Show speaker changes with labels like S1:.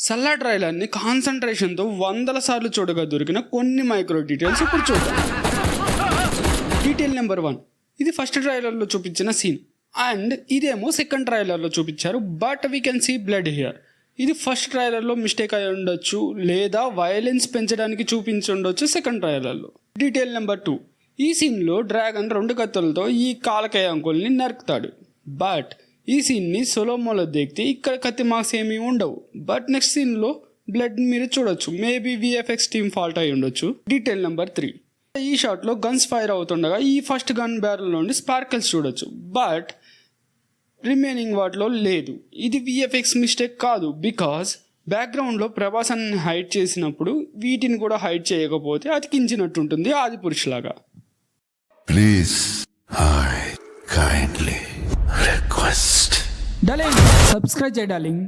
S1: సల్లా ట్రైలర్ని కాన్సన్ట్రేషన్తో 100 సార్లు చూడగా దొరికిన కొన్ని మైక్రో డీటెయిల్స్ ఇప్పుడు చూద్దాం. డీటెయిల్ నెంబర్ 1, ఇది ఫస్ట్ ట్రైలర్లో చూపించిన సీన్ అండ్ ఇదేమో సెకండ్ ట్రైలర్లో చూపించారు. But we can see blood here. ఇది ఫస్ట్ ట్రైలర్లో మిస్టేక్ అయి ఉండొచ్చు, లేదా వైలెన్స్ పెంచడానికి చూపించి ఉండొచ్చు సెకండ్ ట్రైలర్లో. డీటెయిల్ నెంబర్ 2, ఈ సీన్లో డ్రాగన్ 2 కత్తులతో ఈ కాలకేయ అంకుల్ని నరుకుతాడు. బట్ ఈ సీన్ని సొలోమోలో దిగితే ఇక్కడ కత్తి మార్క్స్ ఏమీ ఉండవు. బట్ నెక్స్ట్ సీన్లో బ్లడ్ మీరు చూడొచ్చు. మేబీ విఎఫ్ఎక్స్ టీమ్ ఫాల్ట్ అయి ఉండొచ్చు. డీటెయిల్ నెంబర్ 3, ఈ షాట్లో గన్స్ ఫైర్ అవుతుండగా ఈ ఫస్ట్ గన్ బ్యారల్ నుండి స్పార్కిల్స్ చూడొచ్చు. బట్ రిమైనింగ్ వాటిలో లేదు. ఇది విఎఫ్ఎక్స్ మిస్టేక్ కాదు, బికాజ్ బ్యాక్గ్రౌండ్లో ప్రభాసాన్ని హైడ్ చేసినప్పుడు వీటిని కూడా హైడ్ చేయకపోతే అతికించినట్టుంటుంది ఆది పురుషులాగా.
S2: Please, I kindly request.
S1: Darling subscribe చేయ డార్లింగ్.